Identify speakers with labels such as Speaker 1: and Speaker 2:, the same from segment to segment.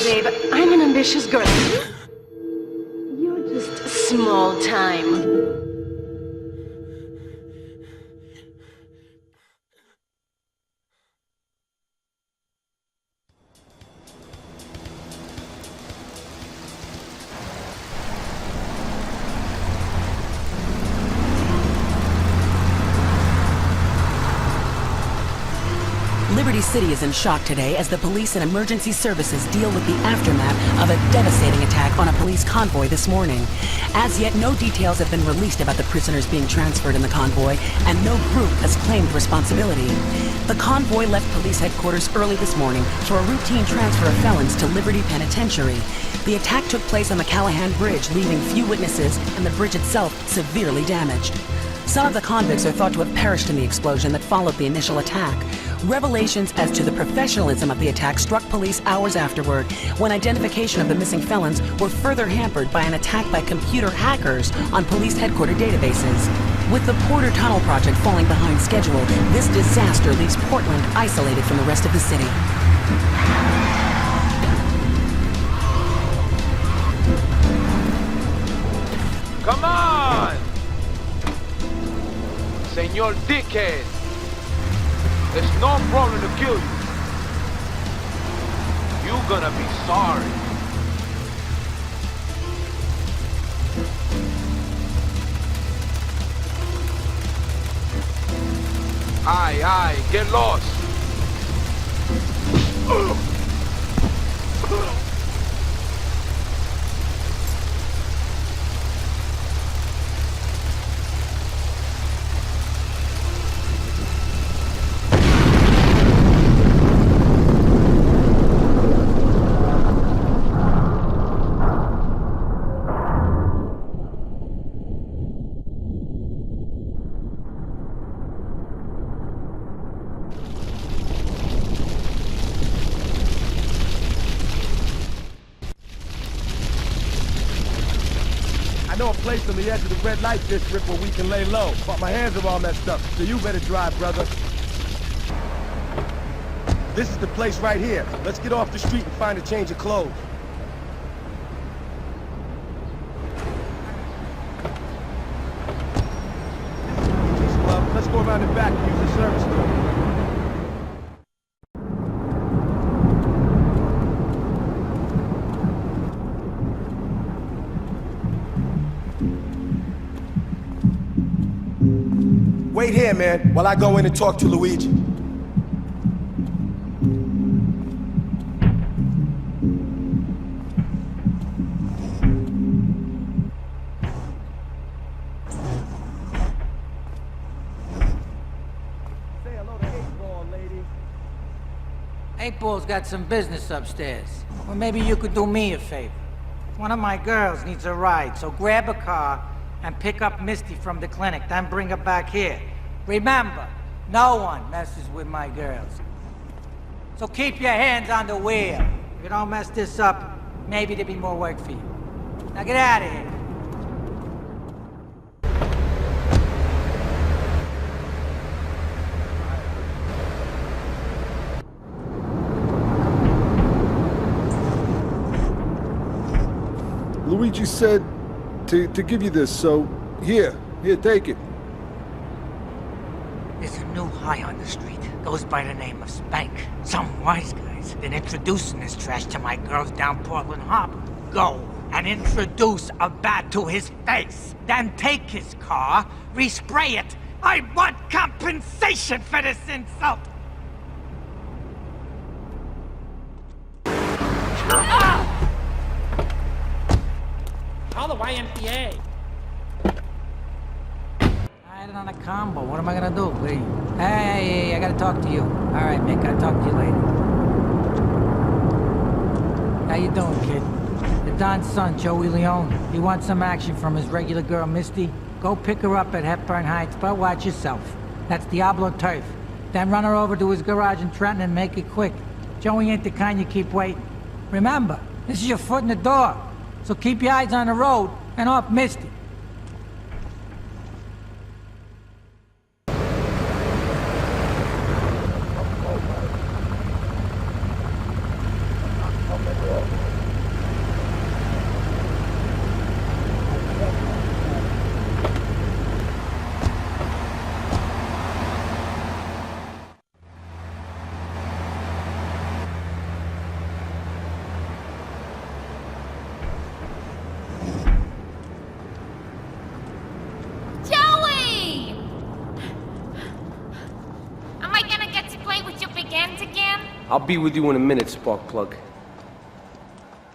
Speaker 1: babe. I'm an ambitious girl. You're just small time.
Speaker 2: Liberty City is in shock today as the police and emergency services deal with the aftermath of a devastating attack on a police convoy this morning. As yet, no details have been released about the prisoners being transferred in the convoy, and no group has claimed responsibility. The convoy left police headquarters early this morning for a routine transfer of felons to Liberty Penitentiary. The attack took place on the Callahan Bridge, leaving few witnesses and the bridge itself severely damaged. Some of the convicts are thought to have perished in the explosion that followed the initial attack. Revelations as to the professionalism of the attack struck police hours afterward, when identification of the missing felons were further hampered by an attack by computer hackers on police headquarters databases. With the Porter Tunnel project falling behind schedule, this disaster leaves Portland isolated from the rest of the city.
Speaker 3: Come on! Senor Dickhead! There's no problem to kill you. You're gonna be sorry. Aye, get lost.
Speaker 4: I know a place on the edge of the red light district where we can lay low, but my hands are all messed up, so you better drive, brother. This is the place right here. Let's get off the street and find a change of clothes. Let's go around the back and use the service door. Wait here, man, while I go in and talk to Luigi. Say hello to 8-Ball, lady.
Speaker 5: 8-Ball's got some business upstairs. Well, maybe you could do me a favor. One of my girls needs a ride, so grab a car and pick up Misty from the clinic, then bring her back here. Remember, no one messes with my girls. So keep your hands on the wheel. If you don't mess this up, maybe there'll be more work for you. Now get out of here.
Speaker 6: Luigi said to give you this, so here, take it.
Speaker 5: There's a new high on the street. Goes by the name of Spank. Some wise guys been introducing this trash to my girls down Portland Harbor. Go and introduce a bat to his face. Then take his car, respray it. I want compensation for this insult.
Speaker 7: Call the YMCA.
Speaker 5: I had it on a combo. What am I gonna do? Wait. Hey, I gotta talk to you. All right, Mick, I'll talk to you later. How you doing, kid? The Don's son, Joey Leone. He wants some action from his regular girl, Misty. Go pick her up at Hepburn Heights, but watch yourself. That's Diablo turf. Then run her over to his garage in Trenton and make it quick. Joey ain't the kind you keep waiting. Remember, this is your foot in the door. So keep your eyes on the road and off Misty.
Speaker 8: I'll be with you in a minute, Sparkplug.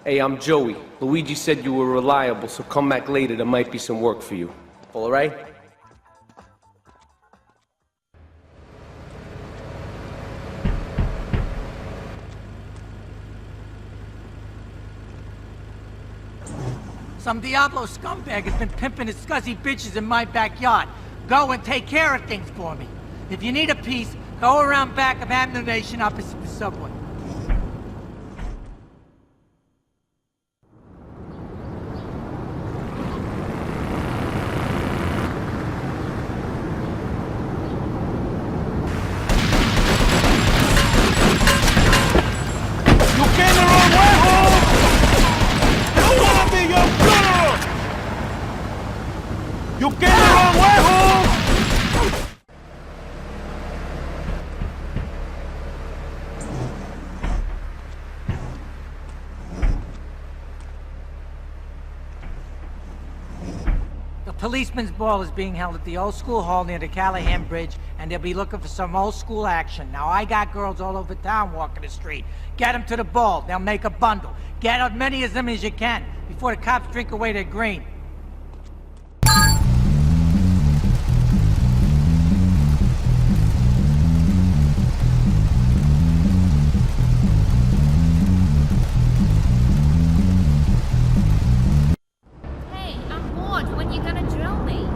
Speaker 8: Hey, I'm Joey. Luigi said you were reliable, so come back later. There might be some work for you. All right?
Speaker 5: Some Diablo scumbag has been pimping his scuzzy bitches in my backyard. Go and take care of things for me. If you need a piece, go around back of Ammo Nation opposite the subway. Policeman's ball is being held at the old school hall near the Callahan Bridge, and they'll be looking for some old school action. Now, I got girls all over town walking the street. Get them to the ball. They'll make a bundle. Get as many of them as you can before the cops drink away their green.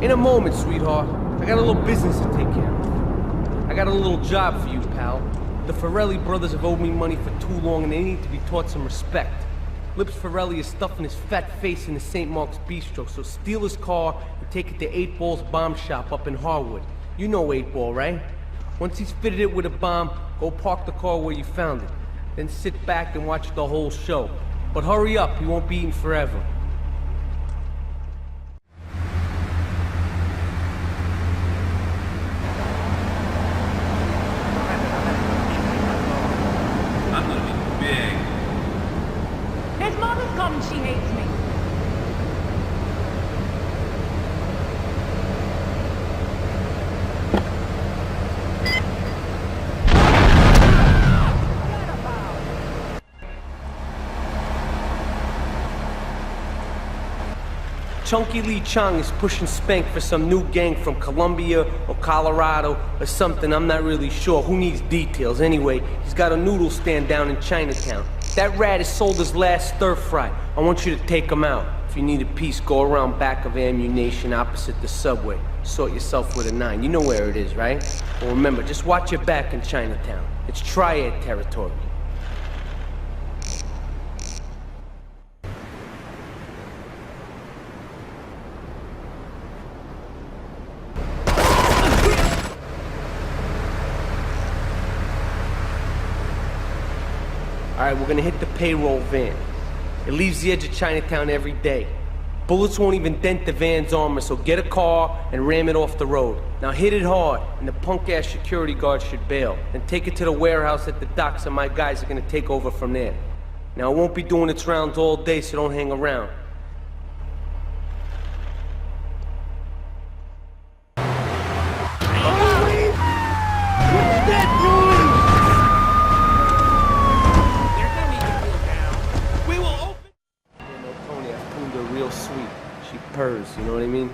Speaker 8: In a moment, sweetheart. I got a little business to take care of. I got a little job for you, pal. The Forelli brothers have owed me money for too long and they need to be taught some respect. Lips Forelli is stuffing his fat face in the St. Mark's Bistro, so steal his car and take it to 8 Ball's bomb shop up in Harwood. You know 8 Ball, right? Once he's fitted it with a bomb, go park the car where you found it. Then sit back and watch the whole show. But hurry up, he won't be eating forever.
Speaker 9: She hates me.
Speaker 8: Chunky Lee Chong is pushing Spank for some new gang from Colombia or Colorado or something, I'm not really sure. Who needs details? Anyway, he's got a noodle stand down in Chinatown. That rat has sold his last stir-fry. I want you to take him out. If you need a piece, go around back of Ammo Nation opposite the subway. Sort yourself with a 9. You know where it is, right? Well, remember, just watch your back in Chinatown. It's Triad territory. Alright, we're gonna hit the payroll van. It leaves the edge of Chinatown every day. Bullets won't even dent the van's armor, so get a car and ram it off the road. Now hit it hard, and the punk-ass security guard should bail. Then take it to the warehouse at the docks, and my guys are gonna take over from there. Now it won't be doing its rounds all day, so don't hang around. Purrs, you know what I mean?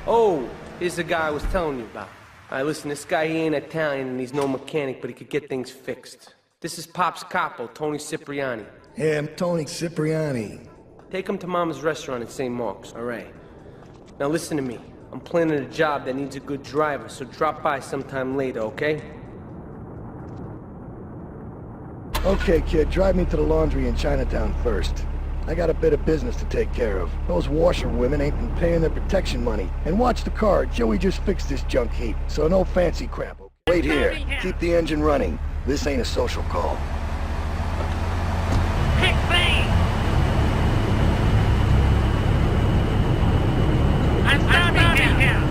Speaker 8: Oh, here's the guy I was telling you about. Alright, listen, this guy, he ain't Italian and he's no mechanic, but he could get things fixed. This is Pop's capo, Tony Cipriani.
Speaker 10: Yeah, I'm Tony Cipriani.
Speaker 8: Take him to Mama's restaurant in St. Mark's, alright? Now listen to me. I'm planning a job that needs a good driver, so drop by sometime later, okay?
Speaker 10: Okay, kid, drive me to the laundry in Chinatown first. I got a bit of business to take care of. Those washerwomen ain't been paying their protection money. And watch the car, Joey just fixed this junk heap, so no fancy crap. Wait here, keep the engine running. This ain't a social call.
Speaker 9: Hey, bang! I'm stopping here!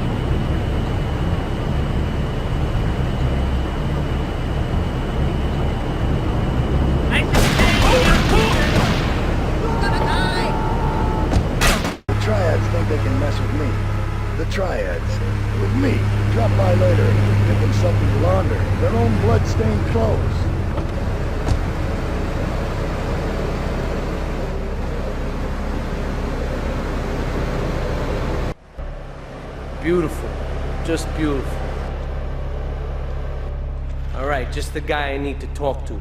Speaker 10: They can mess with me. The Triads. With me. Drop by later. Get them something to launder. Their own blood-stained clothes.
Speaker 8: Beautiful. Just beautiful. Alright, just the guy I need to talk to.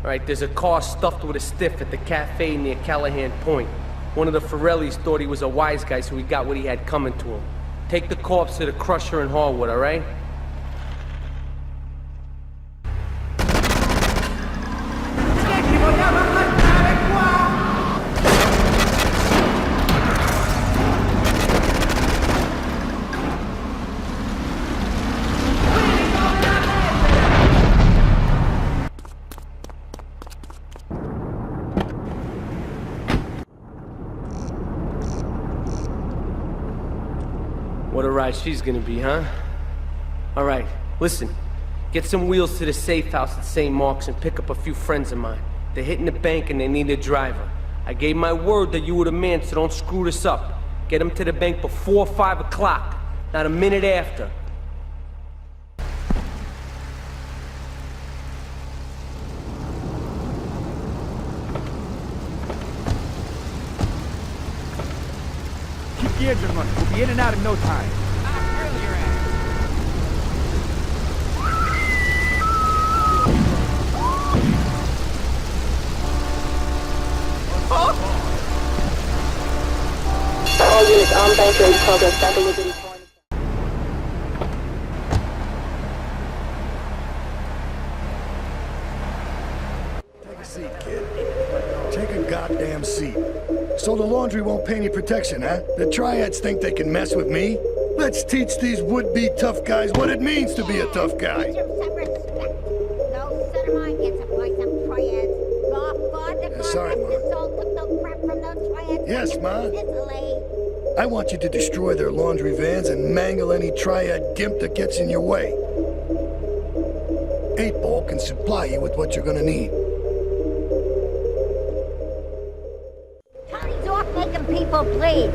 Speaker 8: Alright, there's a car stuffed with a stiff at the cafe near Callahan Point. One of the Forellis thought he was a wise guy, so he got what he had coming to him. Take the corpse to the Crusher in Harwood, alright? What a ride she's gonna be, huh? All right, listen. Get some wheels to the safe house at St. Mark's and pick up a few friends of mine. They're hitting the bank and they need a driver. I gave my word that you were the man, so don't screw this up. Get them to the bank before 5 o'clock, not a minute after.
Speaker 4: Keep the engine running. We'll be in and out in no time.
Speaker 11: All units on bank road progress. Double Liberty Point.
Speaker 10: Take a seat, kid. Take a goddamn seat. So the laundry won't pay any protection, huh? The triads think they can mess with me? Let's teach these would-be tough guys what it means to be a tough guy. Sorry, Ma. Yes, Ma. I want you to destroy their laundry vans and mangle any triad gimp that gets in your way. 8-Ball can supply you with what you're gonna need.
Speaker 11: Tony's off making people bleed.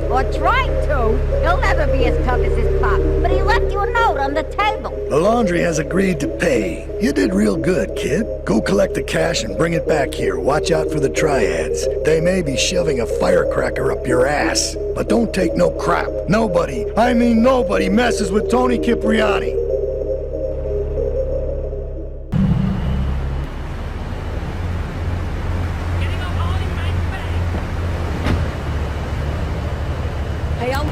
Speaker 11: Or trying to. He'll never be as tough as his pop. But he left you a note on the table.
Speaker 10: The laundry has agreed to pay. You did real good, kid. Go collect the cash and bring it back here. Watch out for the triads. They may be shoving a firecracker up your ass. But don't take no crap. Nobody, I mean nobody, messes with Tony Cipriani.
Speaker 2: Hey, I'll...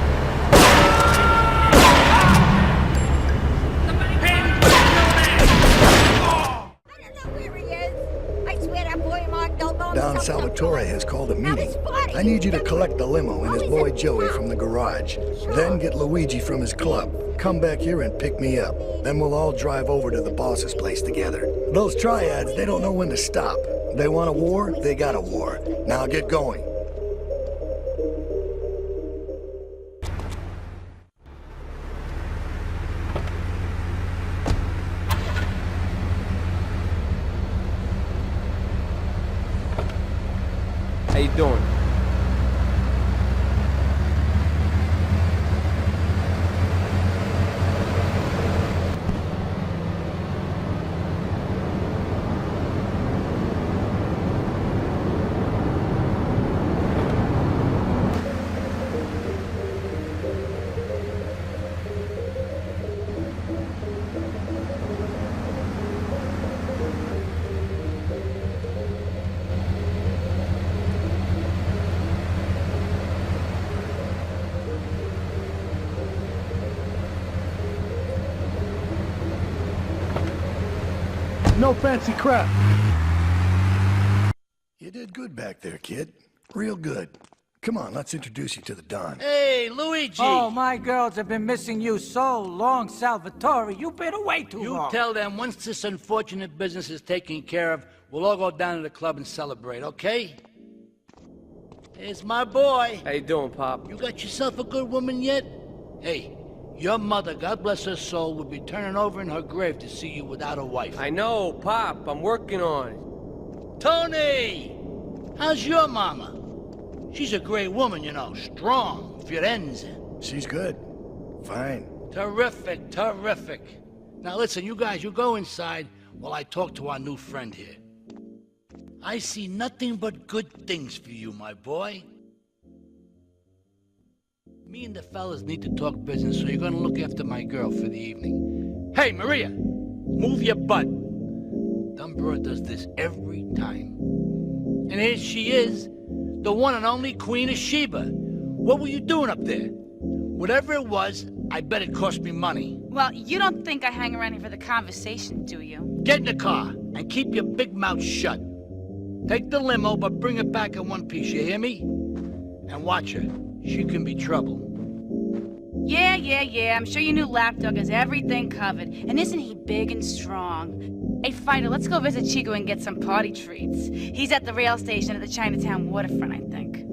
Speaker 10: Don Salvatore has called a meeting. I need you to collect the limo and his boy Joey from the garage. Then get Luigi from his club. Come back here and pick me up. Then we'll all drive over to the boss's place together. Those triads, they don't know when to stop. They want a war, they got a war. Now get going.
Speaker 8: How you doing?
Speaker 10: No fancy crap. You did good back there, kid. Real good. Come on, let's introduce you to the Don.
Speaker 5: Hey, Luigi! Oh, my girls have been missing you so long, Salvatore. You've been away too long.
Speaker 12: You tell them once this unfortunate business is taken care of, we'll all go down to the club and celebrate, okay? Here's my boy.
Speaker 8: How you doing, Pop?
Speaker 12: You got yourself a good woman yet? Hey, your mother, God bless her soul, would be turning over in her grave to see you without a wife.
Speaker 8: I know, Pop. I'm working on it.
Speaker 12: Tony! How's your mama? She's a great woman, you know. Strong. Firenze.
Speaker 10: She's good. Fine.
Speaker 12: Terrific, terrific. Now listen, you guys, you go inside while I talk to our new friend here. I see nothing but good things for you, my boy. Me and the fellas need to talk business, so you're gonna look after my girl for the evening. Hey, Maria! Move your butt! Dumb broad does this every time. And here she is, the one and only Queen of Sheba. What were you doing up there? Whatever it was, I bet it cost me money.
Speaker 13: Well, you don't think I hang around here for the conversation, do you?
Speaker 12: Get in the car and keep your big mouth shut. Take the limo, but bring it back in one piece, you hear me? And watch her. She can be trouble.
Speaker 13: Yeah. I'm sure your new lapdog has everything covered. And isn't he big and strong? Hey, Fighter, let's go visit Chico and get some party treats. He's at the rail station at the Chinatown waterfront, I think.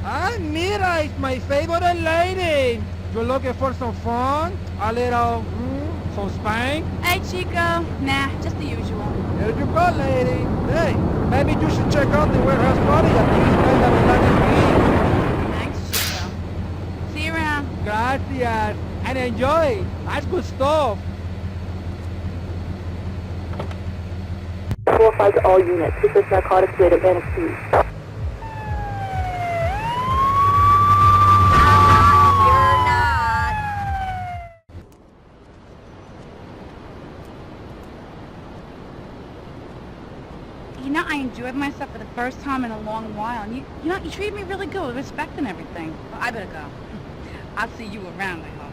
Speaker 5: Ah, Mira, it's my favorite lady. You're looking for some fun? A little, some spank?
Speaker 13: Hey, Chico. Nah, just the usual.
Speaker 5: Here you go, lady. Hey, maybe you should check out the warehouse party. I think it's kind of relaxing.
Speaker 13: Thanks, Chico. See you around.
Speaker 5: Gracias. And enjoy. That's good stuff.
Speaker 14: 4-5 to all units. This is narcotics with Atlantic City.
Speaker 13: You know, I enjoyed myself for the first time in a long while, and you treated me really good with respect and everything. Well, I better go. I'll see you around, I hope.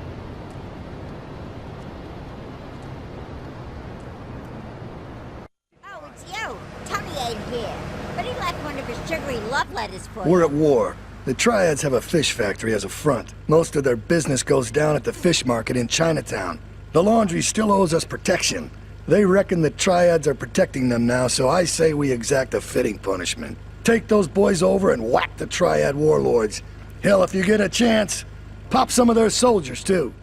Speaker 11: Oh, it's you. Tony ain't here, but he left one of his sugary love letters for
Speaker 10: We're
Speaker 11: you.
Speaker 10: at war. The Triads have a fish factory as a front. Most of their business goes down at the fish market in Chinatown. The laundry still owes us protection. They reckon the Triads are protecting them now, so I say we exact a fitting punishment. Take those boys over and whack the Triad warlords. Hell, if you get a chance, pop some of their soldiers, too.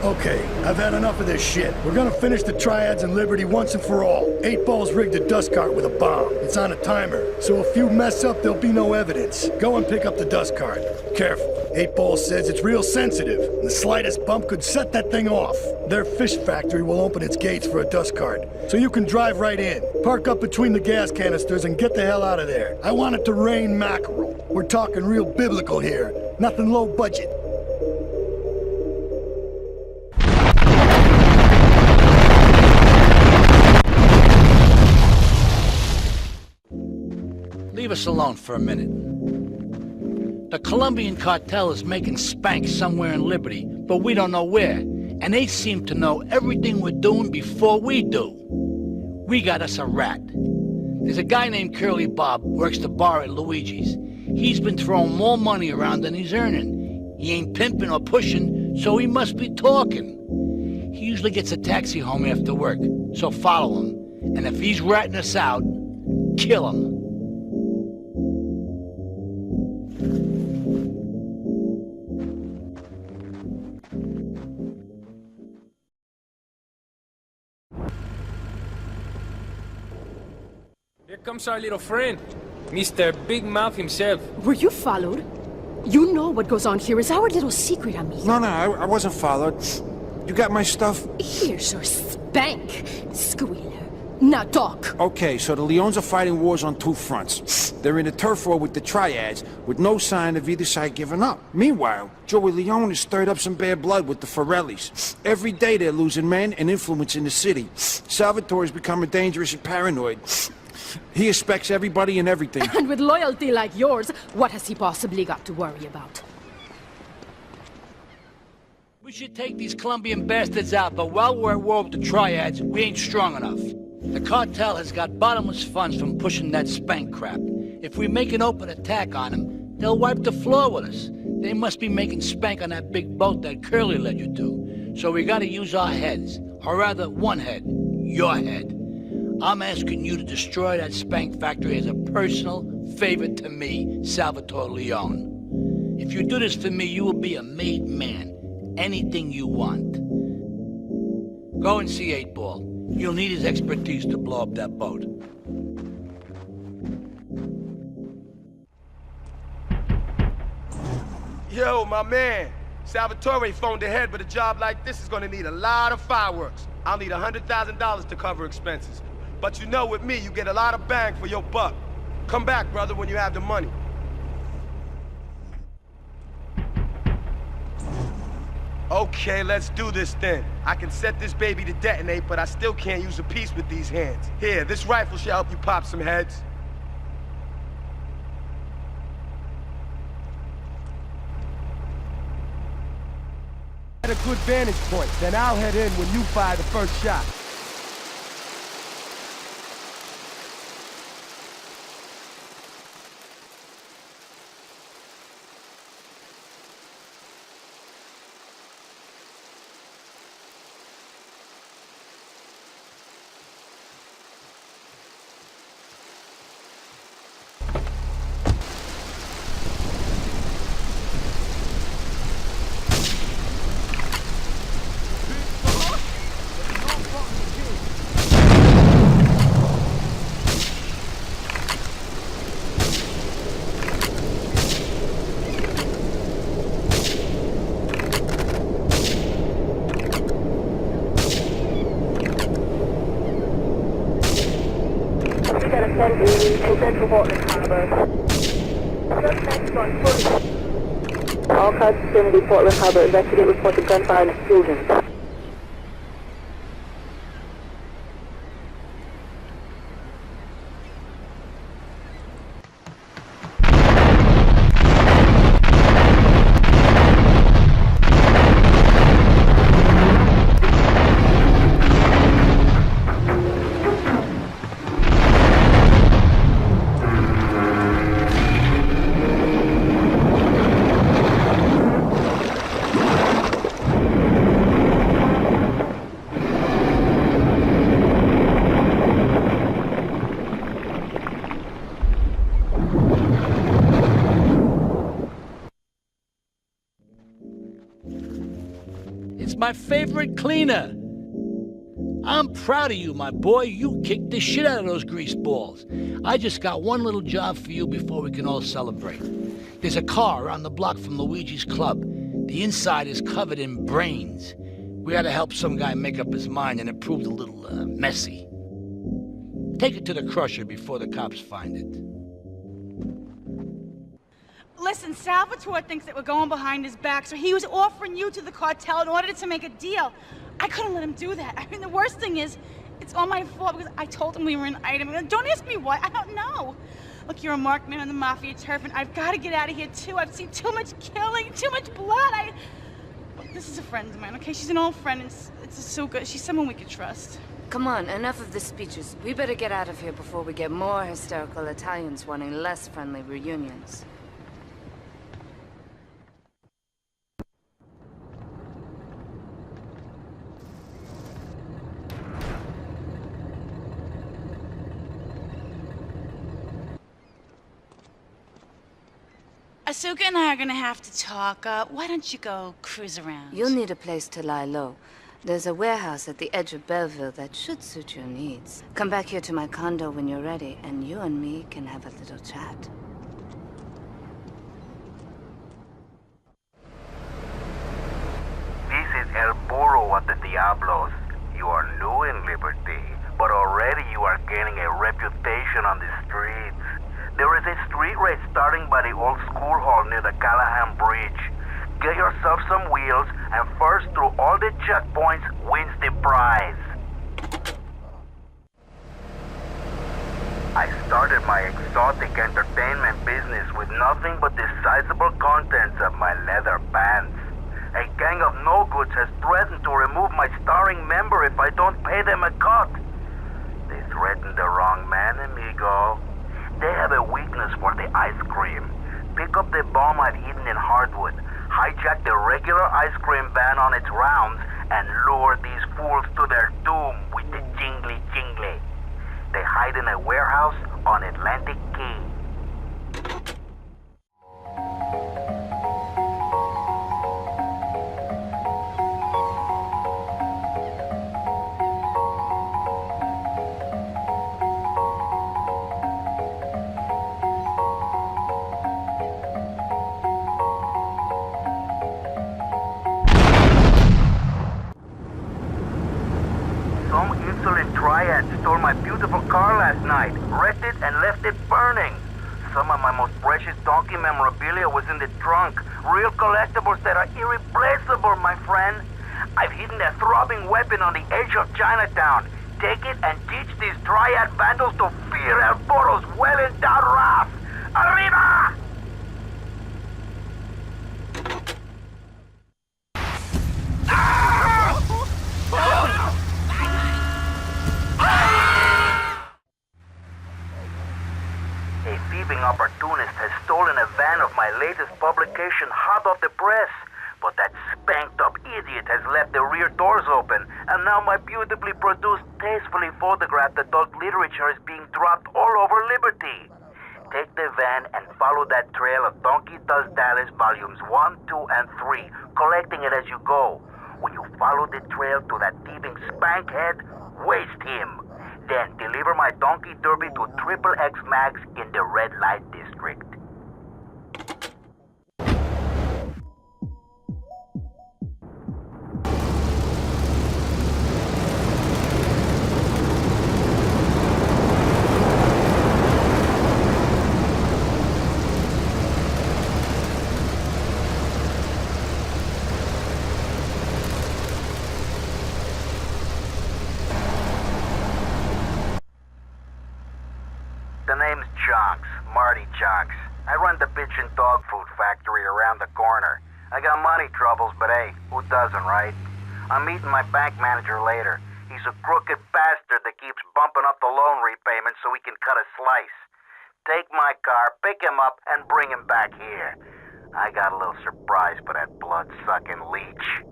Speaker 10: Okay, I've had enough of this shit. We're gonna finish the Triads and Liberty once and for all. 8-Ball's rigged a dust cart with a bomb. It's on a timer, so if you mess up, there'll be no evidence. Go and pick up the dust cart. Careful. 8-Ball says it's real sensitive. The slightest bump could set that thing off. Their fish factory will open its gates for a dust cart, so you can drive right in. Park up between the gas canisters and get the hell out of there. I want it to rain mackerel. We're talking real biblical here. Nothing low budget.
Speaker 12: Leave us alone for a minute. The Colombian cartel is making spank somewhere in Liberty, but we don't know where. And they seem to know everything we're doing before we do. We got us a rat. There's a guy named Curly Bob, works the bar at Luigi's. He's been throwing more money around than he's earning. He ain't pimping or pushing, so he must be talking. He usually gets a taxi home after work, so follow him. And if he's ratting us out, kill him.
Speaker 7: Here comes our little friend, Mr. Big Mouth himself.
Speaker 1: Were you followed? You know what goes on here is our little secret, amigo.
Speaker 15: No, I wasn't followed. You got my stuff?
Speaker 1: Here's your spank, squealer. Now talk.
Speaker 15: Okay, so the Leons are fighting wars on two fronts. They're in a turf war with the Triads, with no sign of either side giving up. Meanwhile, Joey Leone has stirred up some bad blood with the Forellis. Every day they're losing men and influence in the city. Salvatore's becoming dangerous and paranoid. He expects everybody and everything.
Speaker 1: And with loyalty like yours, what has he possibly got to worry about?
Speaker 12: We should take these Colombian bastards out, but while we're at war with the Triads, we ain't strong enough. The cartel has got bottomless funds from pushing that spank crap. If we make an open attack on them, they'll wipe the floor with us. They must be making spank on that big boat that Curly led you to. So we gotta use our heads. Or rather, one head. Your head. I'm asking you to destroy that spank factory as a personal favor to me, Salvatore Leone. If you do this for me, you will be a made man. Anything you want. Go and see 8-Ball. You'll need his expertise to blow up that boat.
Speaker 4: Yo, my man. Salvatore phoned ahead, but a job like this is gonna need a lot of fireworks. I'll need $100,000 to cover expenses. But you know with me, you get a lot of bang for your buck. Come back, brother, when you have the money. Okay, let's do this then. I can set this baby to detonate, but I still can't use a piece with these hands. Here, this rifle should help you pop some heads. At a good vantage point, then I'll head in when you fire the first shot.
Speaker 14: Central Portland Harbor. Just next on foot. All cars vicinity Portland Harbor. Investigate reported gunfire and explosions.
Speaker 12: My favorite cleaner. I'm proud of you, my boy. You kicked the shit out of those grease balls. I just got one little job for you before we can all celebrate. There's a car around the block from Luigi's club. The inside is covered in brains. We had to help some guy make up his mind, and it proved a little messy. Take it to the crusher before the cops find it.
Speaker 13: Listen, Salvatore thinks that we're going behind his back, so he was offering you to the cartel in order to make a deal. I couldn't let him do that. I mean, the worst thing is, it's all my fault because I told him we were an item. Don't ask me why, I don't know. Look, you're a marked man on the Mafia turf, and I've got to get out of here, too. I've seen too much killing, too much blood. Look, this is a friend of mine, okay? She's an old friend, and it's so good. She's someone we could trust.
Speaker 16: Come on, enough of the speeches. We better get out of here before we get more hysterical Italians wanting less friendly reunions.
Speaker 13: Asuka and I are gonna have to talk. Why don't you go cruise around?
Speaker 16: You'll need a place to lie low. There's a warehouse at the edge of Belleville that should suit your needs. Come back here to my condo when you're ready, and you and me can have a little chat.
Speaker 17: This is El Burro at the Diablos. You are new in Liberty, but already you are gaining a reputation on the streets. There is a street race starting by the old school hall near the Callahan Bridge. Get yourself some wheels, and first through all the checkpoints wins the prize. I started my exotic entertainment business with nothing but the sizable contents of my leather pants. A gang of no-goods has threatened to remove my starring member if I don't pay them a cut. They threatened the wrong man, amigo. They have a weakness for the ice cream. Pick up the bomb I've hidden in Hardwood, hijack the regular ice cream van on its rounds, and lure these fools to their doom with the jingly jingly. They hide in a warehouse on Atlantic Key. Some insolent triad stole my beautiful car last night, wrecked it and left it burning. Some of my most precious donkey memorabilia was in the trunk. Real collectibles that are irreplaceable, my friend. I've hidden a throbbing weapon on the edge of Chinatown. Take it and teach these triad vandals to fear El Burro's well-endowed wrath. Arriba! A thieving opportunist has stolen a van of my latest publication hot off the press. But that spanked-up idiot has left the rear doors open, and now my beautifully produced, tastefully photographed adult literature is being dropped all over Liberty. Take the van and follow that trail of Donkey Does Dallas volumes 1, 2, and 3, collecting it as you go. When you follow the trail to that thieving spankhead, waste him. Then deliver my Donkey Derby to XXX Max in the red light district. The name's Chonks, Marty Chonks. I run the bitchin' dog food factory around the corner. I got money troubles, but hey, who doesn't, right? I'm meeting my bank manager later. He's a crooked bastard that keeps bumping up the loan repayments so he can cut a slice. Take my car, pick him up, and bring him back here. I got a little surprise for that blood-sucking leech.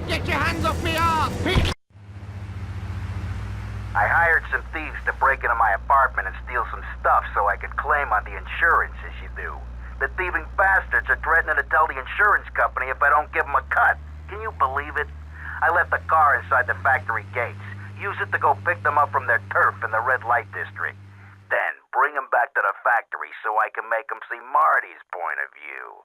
Speaker 9: Get your hands off me arm!
Speaker 17: I hired some thieves to break into my apartment and steal some stuff so I could claim on the insurance, as you do. The thieving bastards are threatening to tell the insurance company if I don't give them a cut. Can you believe it? I left the car inside the factory gates. Use it to go pick them up from their turf in the red light district. Then bring them back to the factory so I can make them see Marty's point of view.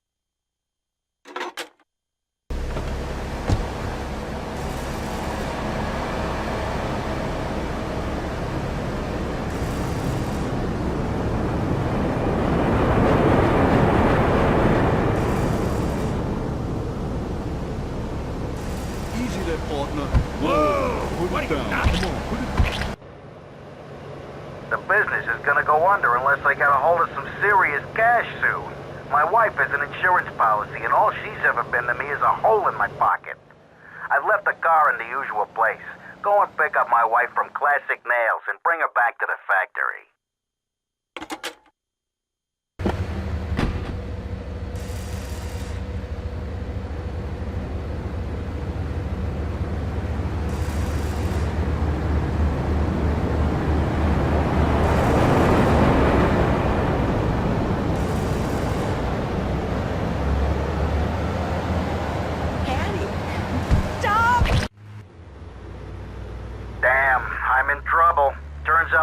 Speaker 17: The business is gonna go under unless I get a hold of some serious cash soon. My wife has an insurance policy, and all she's ever been to me is a hole in my pocket. I've left the car in the usual place. Go and pick up my wife from Classic Nails and bring her back to the factory.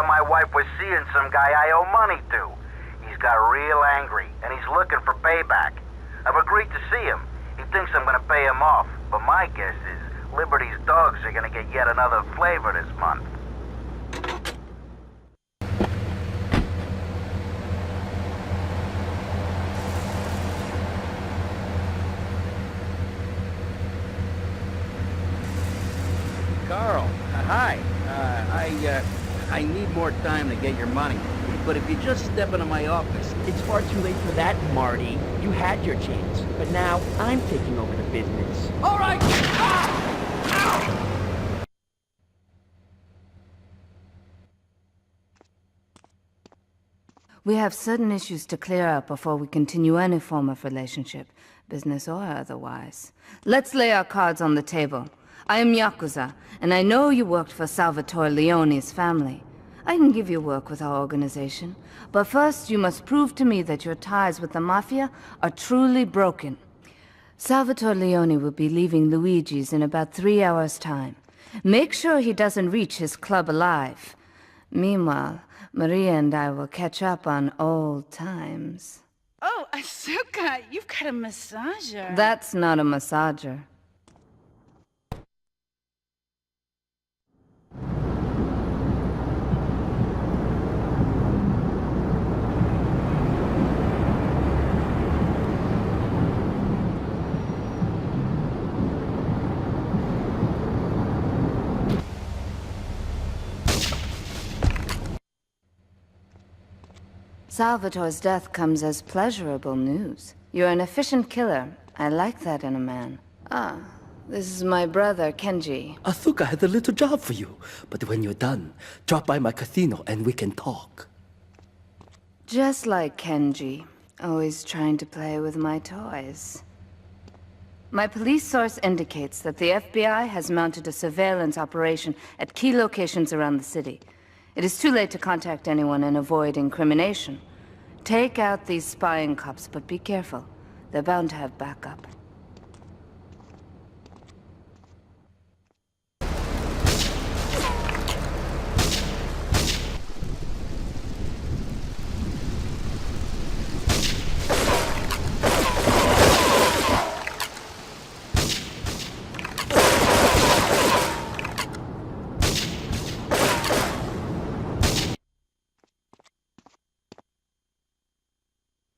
Speaker 17: My wife was seeing some guy I owe money to. He's got real angry, and he's looking for payback. I've agreed to see him. He thinks I'm gonna pay him off, but my guess is Liberty's dogs are gonna get yet another flavor this month.
Speaker 18: Carl, hi. I need more time to get your money. But if you just step into my office...
Speaker 19: It's far too late for that, Marty. You had your chance. But now, I'm taking over the business.
Speaker 9: All right!
Speaker 16: We have certain issues to clear up before we continue any form of relationship, business or otherwise. Let's lay our cards on the table. I am Yakuza, and I know you worked for Salvatore Leone's family. I can give you work with our organization, but first you must prove to me that your ties with the Mafia are truly broken. Salvatore Leone will be leaving Luigi's in about 3 hours' time. Make sure he doesn't reach his club alive. Meanwhile, Maria and I will catch up on old times.
Speaker 13: Oh, Asuka, you've got a massager.
Speaker 16: That's not a massager. Salvatore's death comes as pleasurable news. You're an efficient killer. I like that in a man. Ah, this is my brother, Kenji.
Speaker 20: Asuka has a little job for you, but when you're done, drop by my casino and we can talk.
Speaker 16: Just like Kenji, always trying to play with my toys. My police source indicates that the FBI has mounted a surveillance operation at key locations around the city. It is too late to contact anyone and avoid incrimination. Take out these spying cops, but be careful. They're bound to have backup.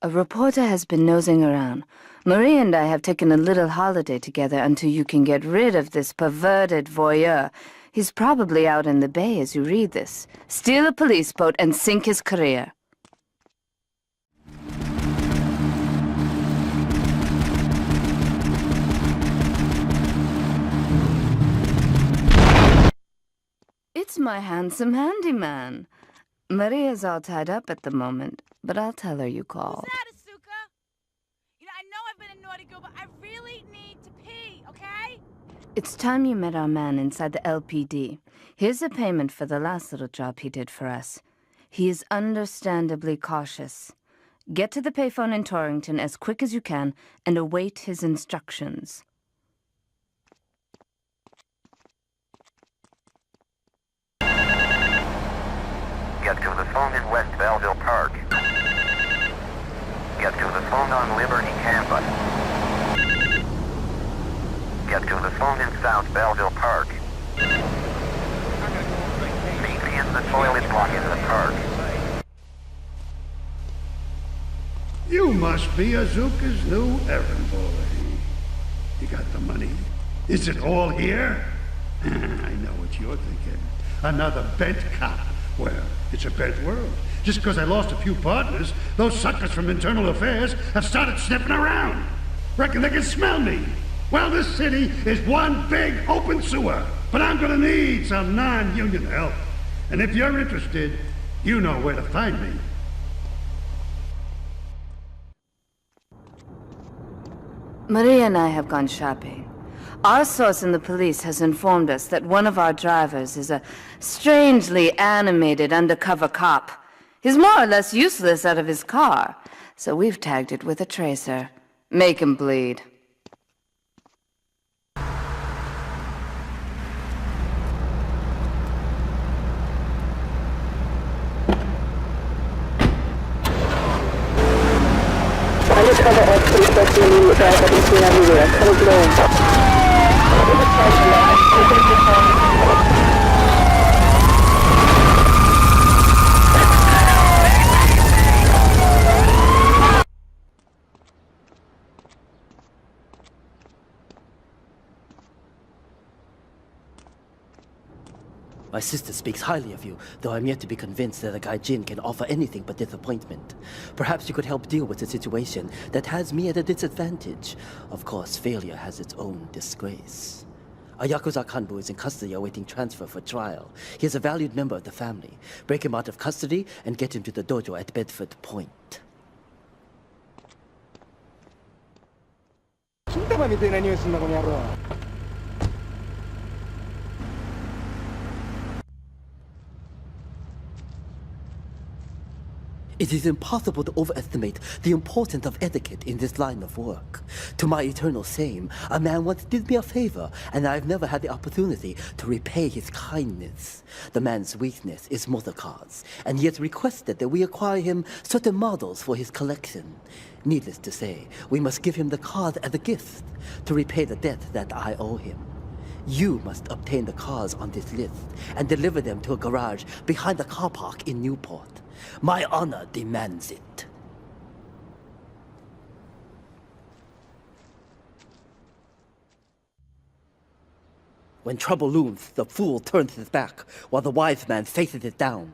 Speaker 16: A reporter has been nosing around. Marie and I have taken a little holiday together until you can get rid of this perverted voyeur. He's probably out in the bay as you read this. Steal a police boat and sink his career. It's my handsome handyman. Maria's all tied up at the moment, but I'll tell her you called.
Speaker 13: Who's that, Asuka? You know, I know I've been a naughty girl, but I really need to pee, okay?
Speaker 16: It's time you met our man inside the LPD. Here's a payment for the last little job he did for us. He is understandably cautious. Get to the payphone in Torrington as quick as you can and await his instructions.
Speaker 17: Get to the phone in West Belleville Park. Get to the phone on Liberty Campus. Get to the phone in South Belleville Park. Meet me in the toilet block in the park.
Speaker 21: You must be Azuka's new errand boy. You got the money? Is it all here? I know what you're thinking. Another bent cop. Well, it's a bent world. Just because I lost a few partners, those suckers from Internal Affairs have started sniffing around. Reckon they can smell me. Well, this city is one big open sewer. But I'm gonna need some non-union help. And if you're interested, you know where to find me.
Speaker 16: Maria and I have gone shopping. Our source in the police has informed us that one of our drivers is a strangely animated undercover cop. He's more or less useless out of his car, so we've tagged it with a tracer. Make him bleed.
Speaker 14: Undercover X-ray special immediate drive at Eastern everywhere. Come below.
Speaker 20: My sister speaks highly of you, though I'm yet to be convinced that a guy Jin can offer anything but disappointment. Perhaps you could help deal with a situation that has me at a disadvantage. Of course, failure has its own disgrace. A Yakuza Kanbu is in custody awaiting transfer for trial. He is a valued member of the family. Break him out of custody and get him to the dojo at Bedford Point. It is impossible to overestimate the importance of etiquette in this line of work. To my eternal shame, a man once did me a favor, and I've never had the opportunity to repay his kindness. The man's weakness is motor cars, and he has requested that we acquire him certain models for his collection. Needless to say, we must give him the cars as a gift to repay the debt that I owe him. You must obtain the cars on this list and deliver them to a garage behind the car park in Newport. My honor demands it. When trouble looms, the fool turns his back, while the wise man faces it down.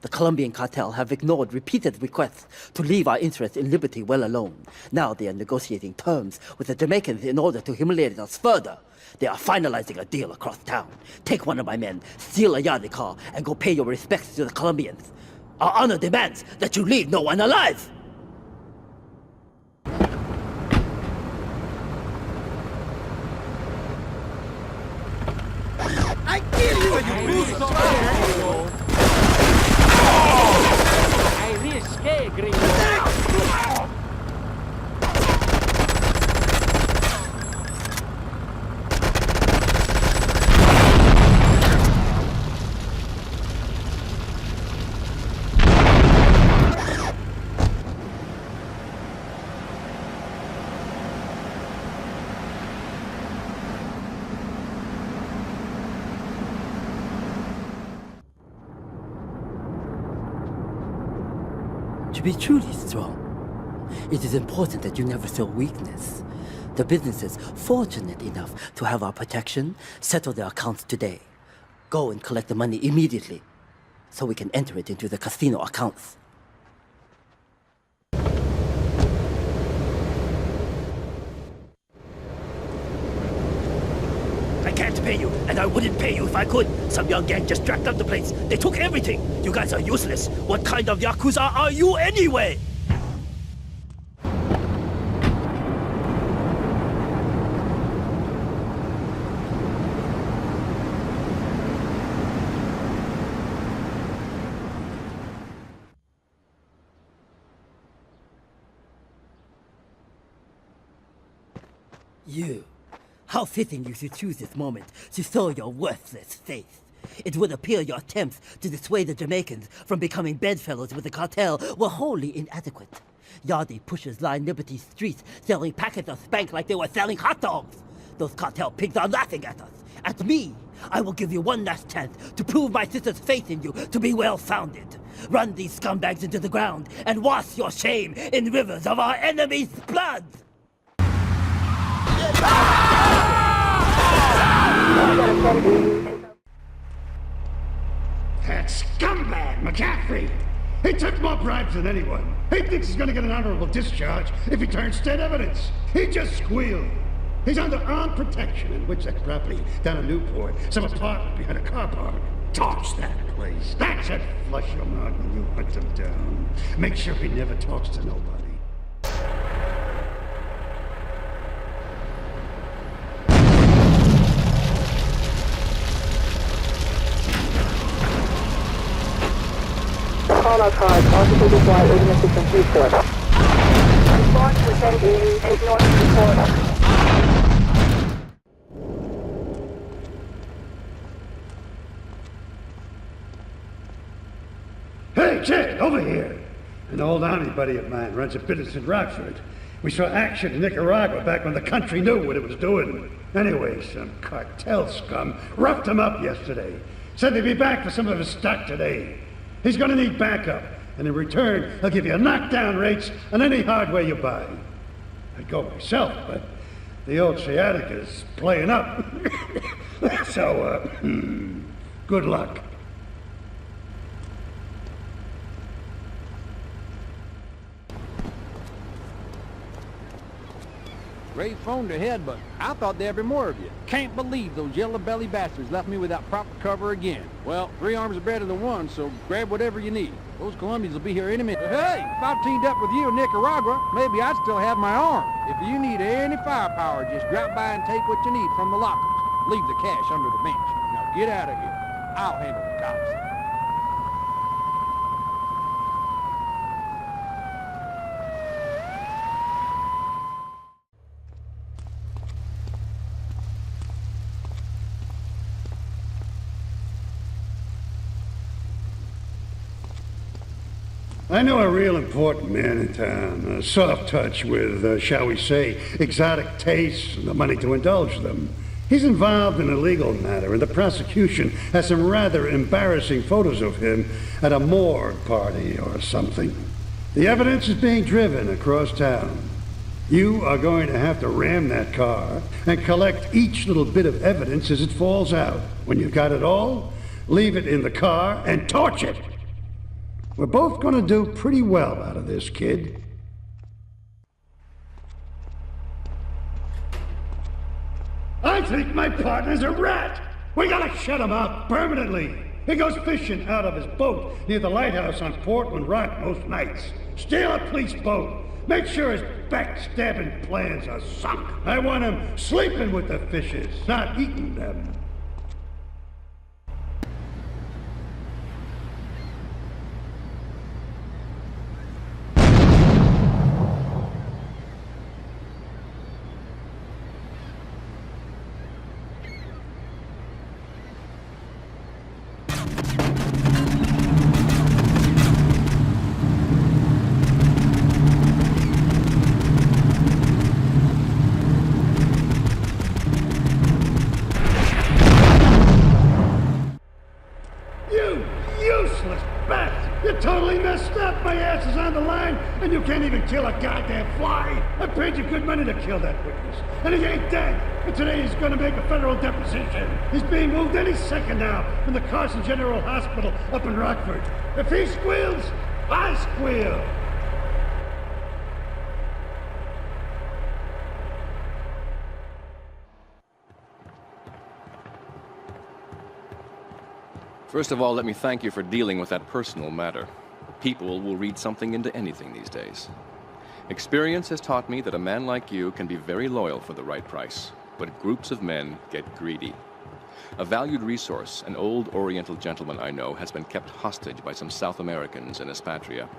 Speaker 20: The Colombian cartel have ignored repeated requests to leave our interests in liberty well alone. Now they are negotiating terms with the Jamaicans in order to humiliate us further. They are finalizing a deal across town. Take one of my men, steal a Yardley car, and go pay your respects to the Colombians. Our honor demands that you leave no one alive!
Speaker 9: I kill you, you loser!
Speaker 19: I risque, gringo.
Speaker 20: To be truly strong, it is important that you never show weakness. The business is fortunate enough to have our protection. Settle their accounts today. Go and collect the money immediately, so we can enter it into the casino accounts. I can't pay you, and I wouldn't pay you if I could. Some young gang just jacked up the place. They took everything. You guys are useless. What kind of Yakuza are you anyway? You. How fitting you should choose this moment to show your worthless face. It would appear your attempts to dissuade the Jamaicans from becoming bedfellows with the cartel were wholly inadequate. Yardie pushers line Liberty Street selling packets of spank like they were selling hot dogs. Those cartel pigs are laughing at us. At me! I will give you one last chance to prove my sister's faith in you to be well-founded. Run these scumbags into the ground and wash your shame in rivers of our enemy's blood!
Speaker 21: That scumbag, McCaffrey! He took more bribes than anyone. He thinks he's gonna get an honorable discharge if he turns state evidence. He just squealed. He's under armed protection in Witch's property down in Newport, some apartment behind a car park. Torch that place. That should flush him out when you hunt him down. Make sure he never talks to nobody.
Speaker 14: Call our cars. Officer Dubois, urgent assistance report. Response to 1080, take north report.
Speaker 21: Hey, Jed, over here! An old army buddy of mine runs a business in Rockford. We saw action in Nicaragua back when the country knew what it was doing. Anyway, some cartel scum roughed him up yesterday. Said they'd be back for some of his stock today. He's gonna need backup, and in return, he'll give you knockdown rates on any hardware you buy. I'd go myself, but the old sciatica's playing up. So, good luck.
Speaker 18: Great phone ahead, but I thought there'd be more of you. Can't believe those yellow-belly bastards left me without proper cover again. Well, 3 arms are better than 1, so grab whatever you need. Those Colombians will be here any minute. Hey, if I teamed up with you in Nicaragua, maybe I'd still have my arm. If you need any firepower, just drop by and take what you need from the lockers. Leave the cash under the bench. Now get out of here. I'll handle the cops.
Speaker 21: I know a real important man in town, a soft touch with, shall we say, exotic tastes and the money to indulge them. He's involved in a legal matter, and the prosecution has some rather embarrassing photos of him at a morgue party or something. The evidence is being driven across town. You are going to have to ram that car and collect each little bit of evidence as it falls out. When you've got it all, leave it in the car and torch it. We're both going to do pretty well out of this, kid. I think my partner's a rat. We gotta shut him up permanently. He goes fishing out of his boat near the lighthouse on Portland Rock most nights. Steal a police boat. Make sure his backstabbing plans are sunk. I want him sleeping with the fishes, not eating them. And you can't even kill a goddamn fly! I paid you good money to kill that witness, and he ain't dead! And today he's gonna make a federal deposition! He's being moved any second now from the Carson General Hospital up in Rockford. If he squeals, I squeal!
Speaker 3: First of all, let me thank you for dealing with that personal matter. People will read something into anything these days. Experience has taught me that a man like you can be very loyal for the right price, but groups of men get greedy. A valued resource, an old Oriental gentleman I know, has been kept hostage by some South Americans in Espatria.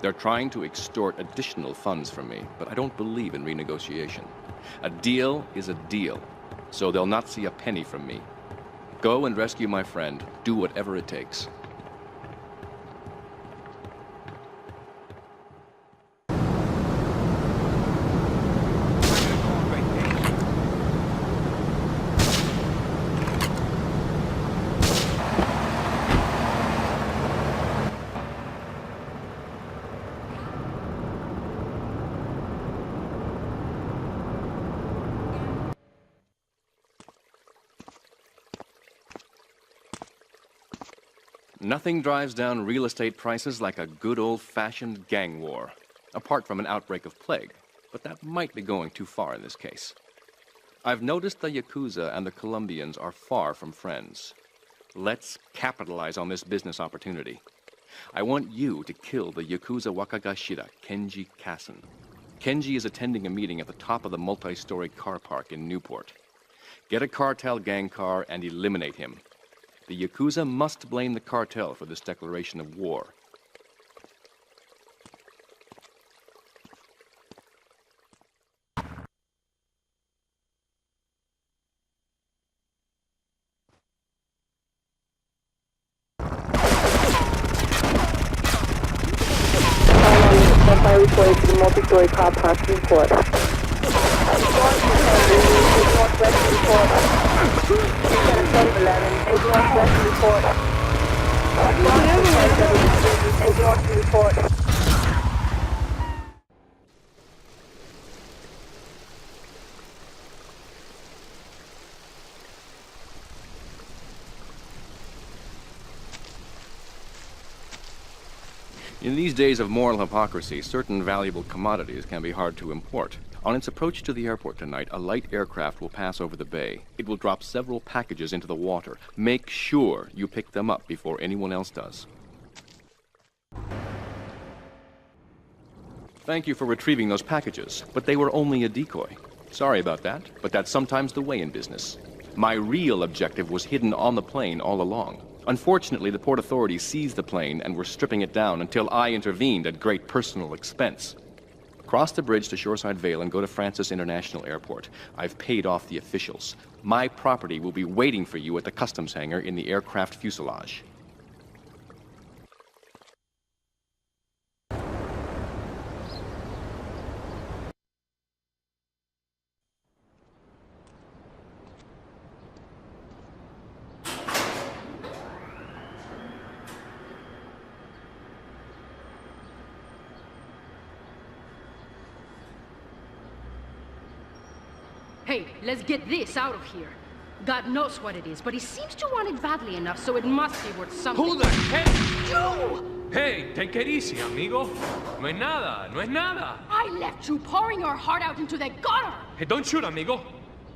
Speaker 3: They're trying to extort additional funds from me, but I don't believe in renegotiation. A deal is a deal, so they'll not see a penny from me. Go and rescue my friend. Do whatever it takes. Nothing drives down real estate prices like a good old-fashioned gang war, apart from an outbreak of plague, but that might be going too far in this case. I've noticed the Yakuza and the Colombians are far from friends. Let's capitalize on this business opportunity. I want you to kill the Yakuza Wakagashira, Kenji Kassen. Kenji is attending a meeting at the top of the multi-story car park in Newport. Get a cartel gang car and eliminate him. The Yakuza must blame the cartel for this declaration of war.
Speaker 14: Report to the multi-story car park Newport. Northwest Newport. 711, Northwest Newport. Northwest Newport.
Speaker 3: In these days of moral hypocrisy, certain valuable commodities can be hard to import. On its approach to the airport tonight, a light aircraft will pass over the bay. It will drop several packages into the water. Make sure you pick them up before anyone else does. Thank you for retrieving those packages, but they were only a decoy. Sorry about that, but that's sometimes the way in business. My real objective was hidden on the plane all along. Unfortunately, the port authorities seized the plane and were stripping it down until I intervened at great personal expense. Cross the bridge to Shoreside Vale and go to Francis International Airport. I've paid off the officials. My property will be waiting for you at the customs hangar in the aircraft fuselage.
Speaker 1: Hey, let's get this out of here. God knows what it is, but he seems to want it badly enough, so it must be worth something.
Speaker 7: Who the heck?
Speaker 1: You!
Speaker 7: Hey, take it easy, amigo. No es nada, no es nada.
Speaker 1: I left you pouring your heart out into the gutter!
Speaker 7: Hey, don't shoot, amigo.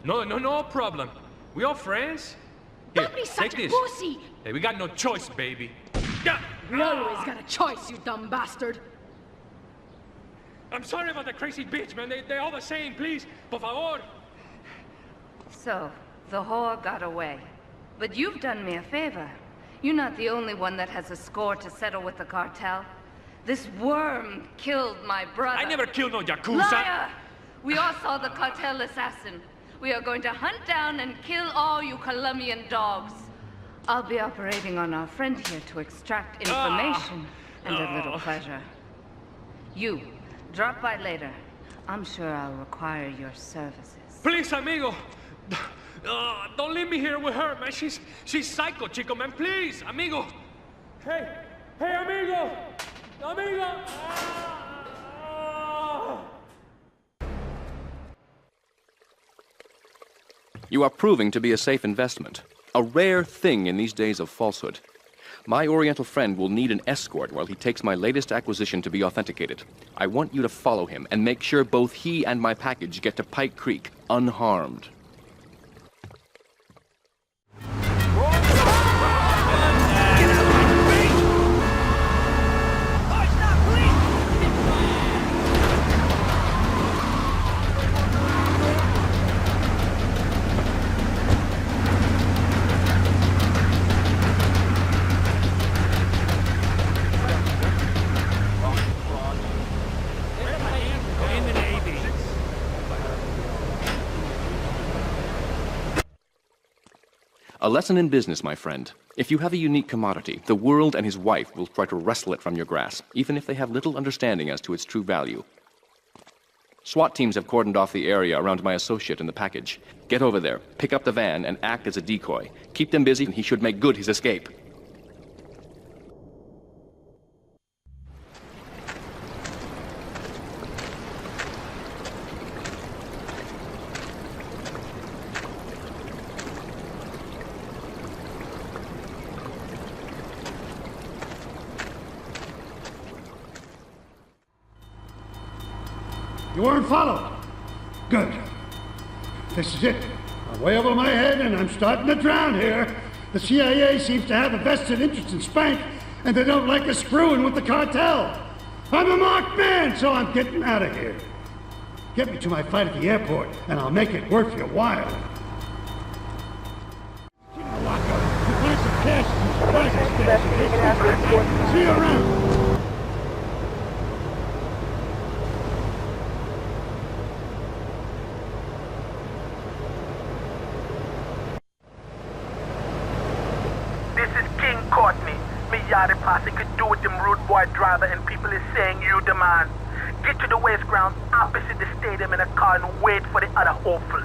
Speaker 7: No problem. We all friends? Here,
Speaker 1: Don't be such
Speaker 7: take
Speaker 1: a
Speaker 7: this.
Speaker 1: pussy!
Speaker 7: Hey, we got no choice, baby. Yeah.
Speaker 1: We always got a choice, you dumb bastard.
Speaker 7: I'm sorry about the crazy bitch, man. They're all the same, please. Por favor.
Speaker 16: So, the whore got away. But you've done me a favor. You're not the only one that has a score to settle with the cartel. This worm killed my brother.
Speaker 7: I never killed no Yakuza.
Speaker 16: Liar! We all saw the cartel assassin. We are going to hunt down and kill all you Colombian dogs. I'll be operating on our friend here to extract information and a little pleasure. You, drop by later. I'm sure I'll require your services.
Speaker 7: Please, amigo. Don't leave me here with her, man. She's psycho, chico, man. Please, amigo. Hey, amigo. Amigo.
Speaker 3: You are proving to be a safe investment. A rare thing in these days of falsehood. My Oriental friend will need an escort while he takes my latest acquisition to be authenticated. I want you to follow him and make sure both he and my package get to Pike Creek unharmed. A lesson in business, my friend. If you have a unique commodity, the world and his wife will try to wrestle it from your grasp, even if they have little understanding as to its true value. SWAT teams have cordoned off the area around my associate in the package. Get over there, pick up the van, and act as a decoy. Keep them busy, and he should make good his escape.
Speaker 21: You weren't followed. Good. This is it. I'm way over my head and I'm starting to drown here. The CIA seems to have a vested interest in Spank, and they don't like us screwing with the cartel. I'm a marked man, so I'm getting out of here. Get me to my flight at the airport, and I'll make it worth your while. Find some cash and surprise. See you around.
Speaker 17: Yachty posse could do with them rude boy driver, and people is saying you the man. Get to the waste ground opposite the stadium in a car and wait for the other hopefuls.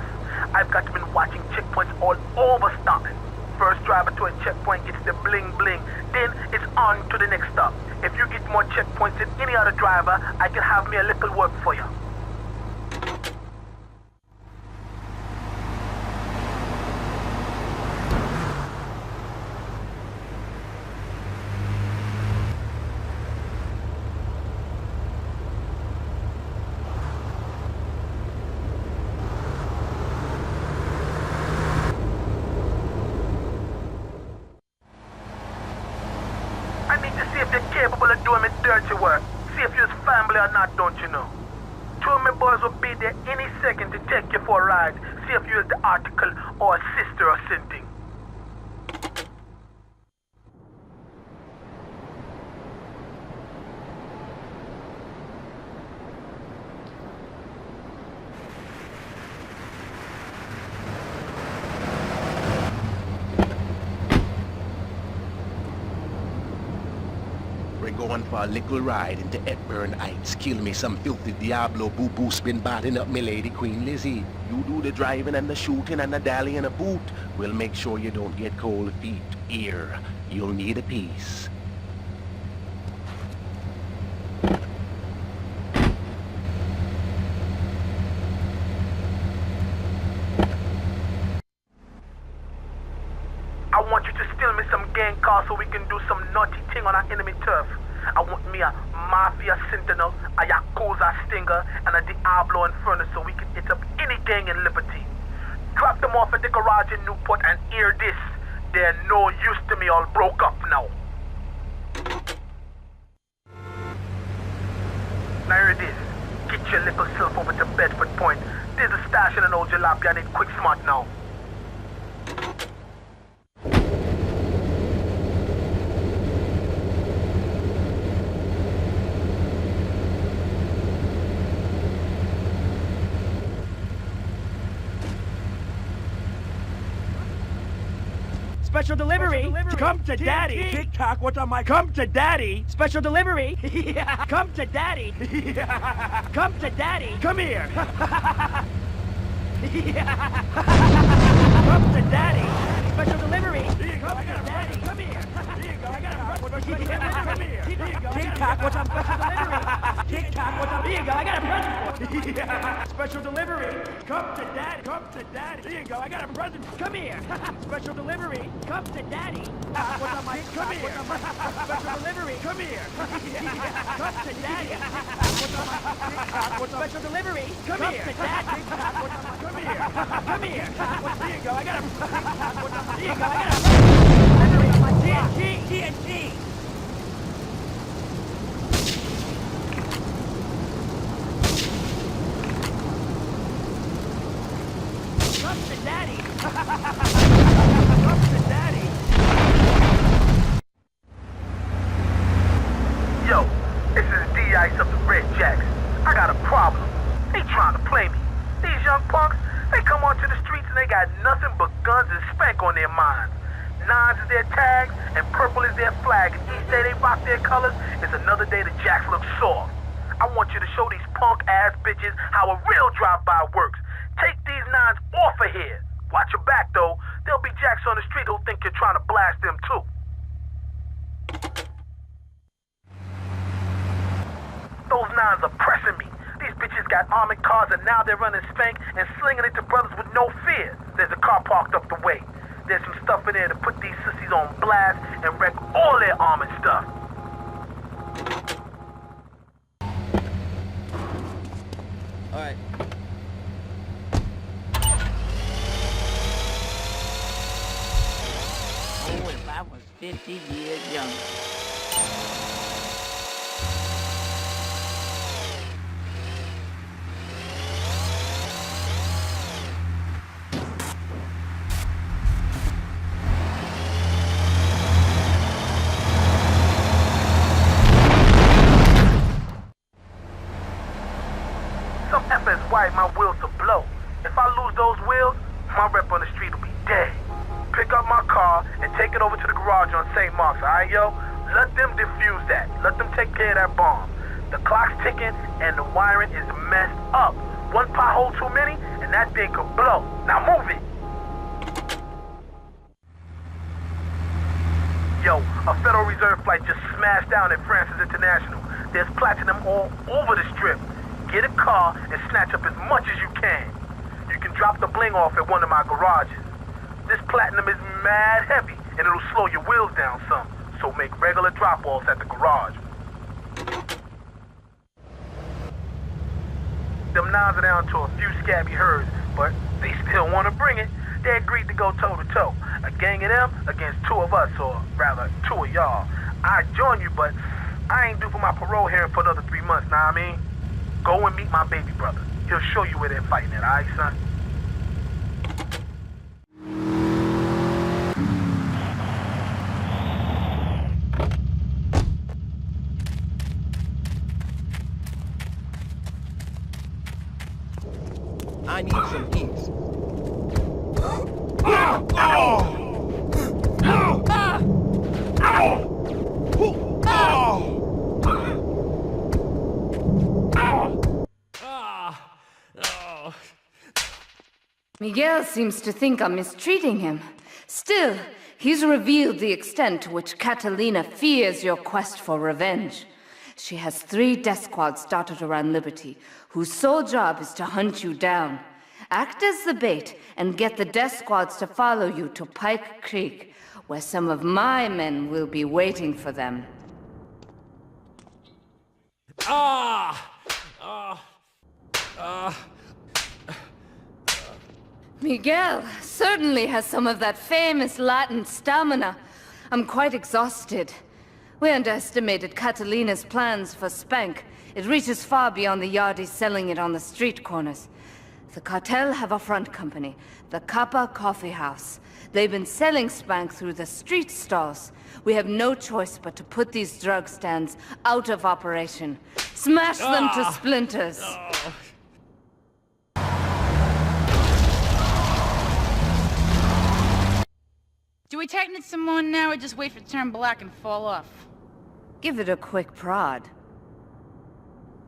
Speaker 17: I've got been watching checkpoints all over stopping. First driver to a checkpoint gets the bling bling, then it's on to the next stop. If you get more checkpoints than any other driver, I can have me a little work for you. Capable of doing me dirty work. See if you're family or not, don't you know? Two of my boys will be there any second to take you for a ride. See if you're the article or a sister or something.
Speaker 6: Going for a little ride into Hepburn Heights. Kill me some filthy Diablo boo-boo spin batting up me lady Queen Lizzie. You do the driving and the shooting and the dally in a boot. We'll make sure you don't get cold feet. Here, you'll need a piece.
Speaker 17: I want you to steal me some gang cars so we can do some naughty thing on our enemy turf. I want me a Mafia Sentinel, a Yakuza Stinger, and a Diablo Inferno so we can hit up any gang in Liberty. Drop them off at the garage in Newport and hear this. They're no use to me, all broke up now. Now hear this. Get your little self over to Bedford Point. There's a stash in an old jalopy. I need quick smart now.
Speaker 19: Special delivery. Come to daddy. TikTok, what's on my... Come to daddy. Special delivery. Come to daddy. Come to daddy. Come here. Come to daddy. Special delivery. Come to daddy. Come here. Here you go. I got a present. Come here. TikTok, what's on special delivery? TikTok, what's on... Here you go. I got a present. Special delivery. Come to daddy. Come to daddy. Here you go. I got a present. Come here. Special delivery. Come to daddy. What's on my... Come here. Special delivery. Come here. Come to daddy. What's on my... What's special delivery? Come here. To daddy. Come here. Come here. Here you go. I got a... Here you go. I got a... TNT. Come to daddy. Come to daddy.
Speaker 17: Yo, this is D-Ice of the Red Jacks. I got a problem. They trying to play me. These young punks, they come onto the streets and they got nothing but guns and spank on their minds. Nines is their tags and purple is their flag. And each day they rock their colors, it's another day the Jacks look sore. I want you to show these punk-ass bitches how a real drive-by works. Take these nines off of here. Watch your back, though. There'll be Jacks on the street who'll think you're trying to blast them, too. Those nines are pressing me. These bitches got armored cars and now they're running spank and slinging it to brothers with no fear. There's a car parked up the way. There's some stuff in there to put these sissies on blast and wreck all their armored stuff.
Speaker 19: All right. Oh, if I was 50 years younger.
Speaker 17: Some effers wired my wheels to blow. If I lose those wheels, my rep on the street will be dead. Pick up my car and take it over to the garage on St. Mark's, alright, yo? Let them defuse that. Let them take care of that bomb. The clock's ticking and the wiring is messed up. One pothole too many and that thing could blow. Now move it. Yo, a Federal Reserve flight just smashed down at Francis International. There's platinum all over the strip. Get a car and snatch up as much as you can. You can drop the bling off at one of my garages. This platinum is mad heavy and it'll slow your wheels down some, so make regular drop-offs at the garage. Them nines are down to a few scabby herds, but they still want to bring it. They agreed to go toe-to-toe. A gang of them against two of us, or rather, two of y'all. I'd join you, but I ain't due for my parole hearing for another 3 months, nah I mean? Go and meet my baby brother. He'll show you where they're fighting at, alright, son?
Speaker 19: I need some peace.
Speaker 16: Miguel seems to think I'm mistreating him. Still, he's revealed the extent to which Catalina fears your quest for revenge. She has 3 death squads started around Liberty, whose sole job is to hunt you down. Act as the bait and get the death squads to follow you to Pike Creek, where some of my men will be waiting for them. Miguel certainly has some of that famous Latin stamina. I'm quite exhausted. We underestimated Catalina's plans for Spank. It reaches far beyond the yardies selling it on the street corners. The cartel have a front company, the Kappa Coffee House. They've been selling Spank through the street stalls. We have no choice but to put these drug stands out of operation. Smash them to splinters.
Speaker 13: Do we tighten it some more now, or just wait for it to turn black and fall off?
Speaker 16: Give it a quick prod.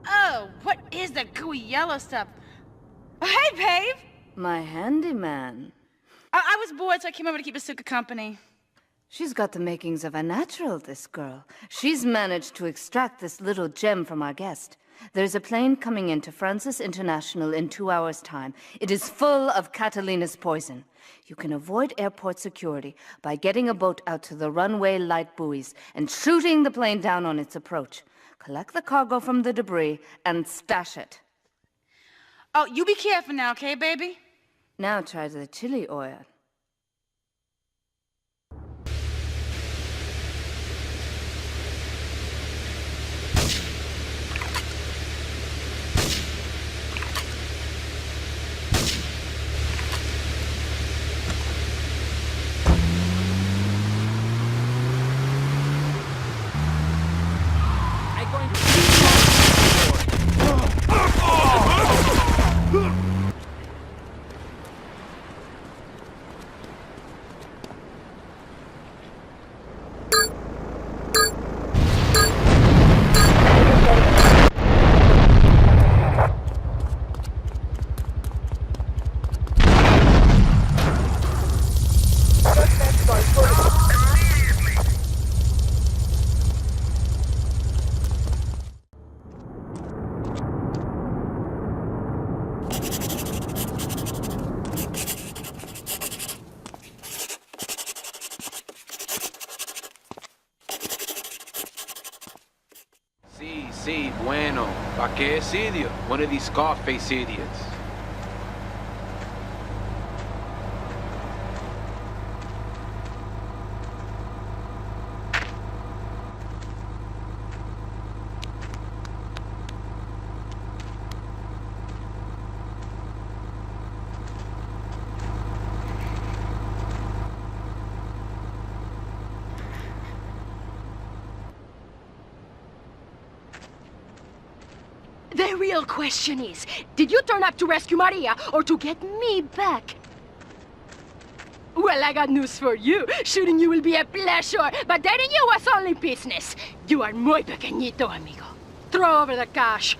Speaker 13: Oh, what is that gooey yellow stuff? Oh, hey, babe!
Speaker 16: My handyman.
Speaker 13: I was bored, so I came over to keep Asuka company.
Speaker 16: She's got the makings of a natural, this girl. She's managed to extract this little gem from our guest. There's a plane coming into Francis International in 2 hours' time. It is full of Catalina's poison. You can avoid airport security by getting a boat out to the runway light buoys and shooting the plane down on its approach. Collect the cargo from the debris and stash it.
Speaker 13: Oh, you be careful now, okay, baby?
Speaker 16: Now try the chili oil.
Speaker 2: Sí, bueno. ¿Pa qué es idiot? One of these Scarface idiots.
Speaker 1: The real question is, did you turn up to rescue Maria or to get me back? Well, I got news for you. Shooting you will be a pleasure, but dating you was only business. You are muy pequeñito, amigo. Throw over the cash.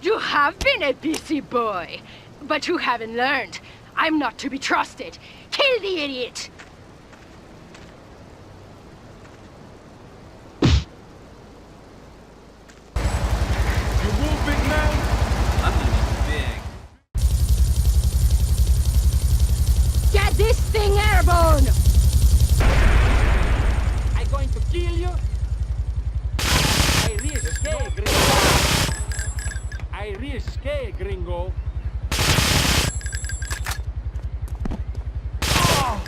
Speaker 1: You have been a busy boy, but you haven't learned. I'm not to be trusted. Kill the idiot! This thing airborne!
Speaker 19: I'm going to kill you. I risque, gringo. Oh.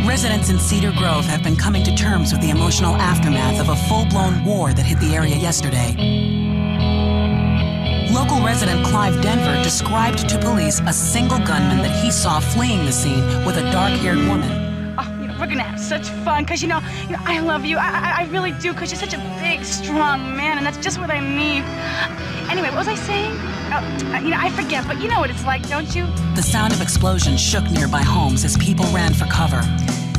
Speaker 22: Residents in Cedar Grove have been coming to terms with the emotional aftermath of a full-blown war that hit the area yesterday. Local resident Clive Denver described to police a single gunman that he saw fleeing the scene with a dark-haired woman.
Speaker 13: we're gonna have such fun, because, you know, I love you. I really do, because you're such a big, strong man, and that's just what I need. Anyway, what was I saying? I forget, but you know what it's like, don't you?
Speaker 22: The sound of explosions shook nearby homes as people ran for cover.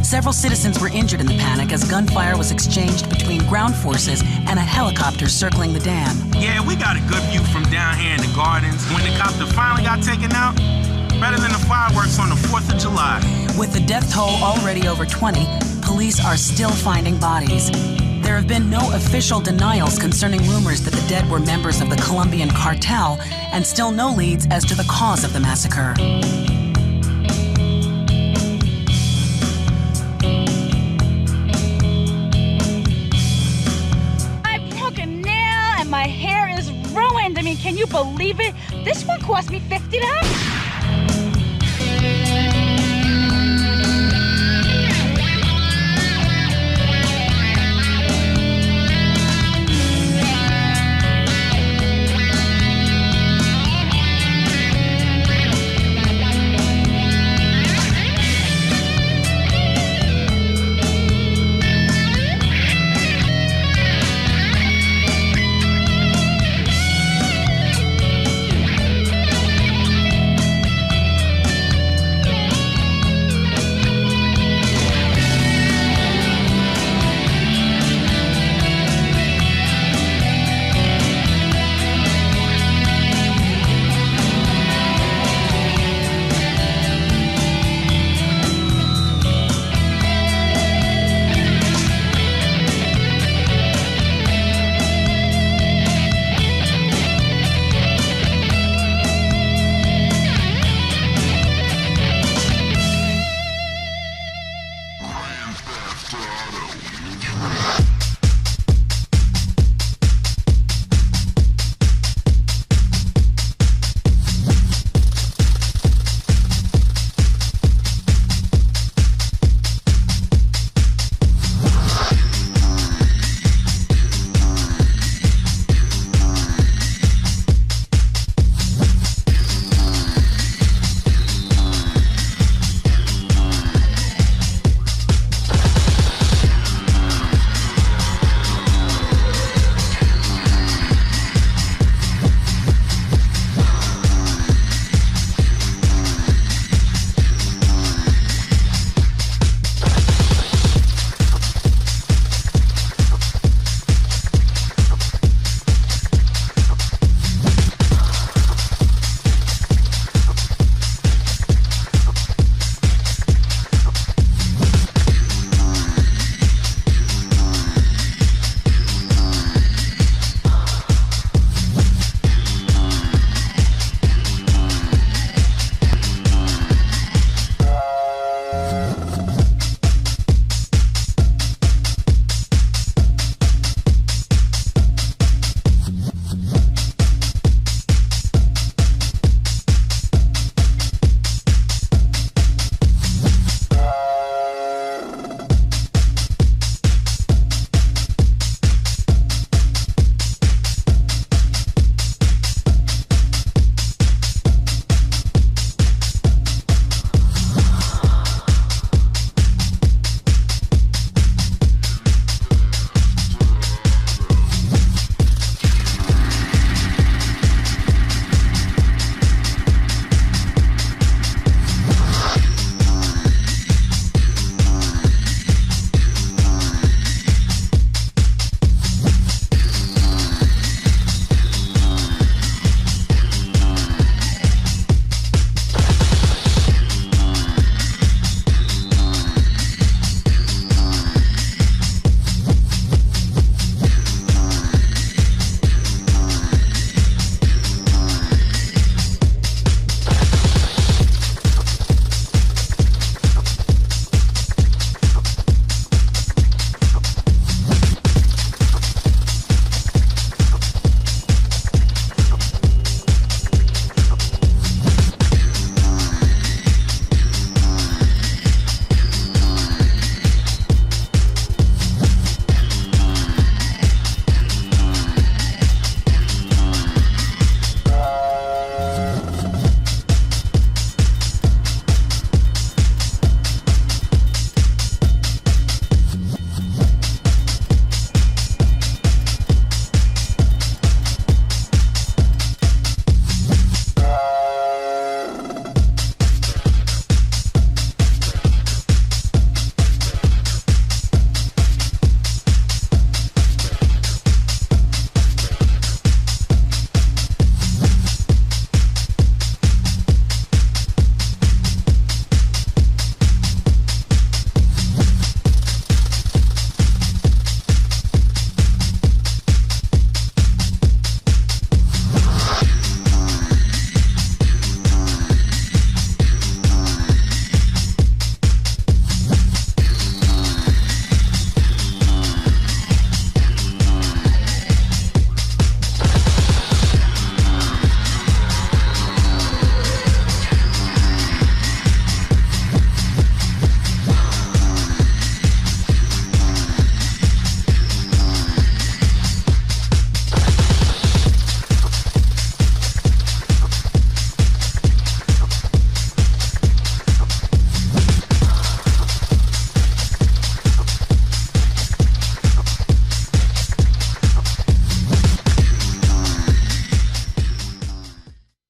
Speaker 22: Several citizens were injured in the panic as gunfire was exchanged between ground forces and a helicopter circling the dam.
Speaker 5: Yeah, we got a good view from down here in the gardens. When the copter finally got taken out, better than the fireworks on the 4th of July.
Speaker 22: With the death toll already over 20, police are still finding bodies. There have been no official denials concerning rumors that the dead were members of the Colombian cartel, and still no leads as to the cause of the massacre.
Speaker 13: My hair is ruined. I mean, can you believe it? This one cost me $50.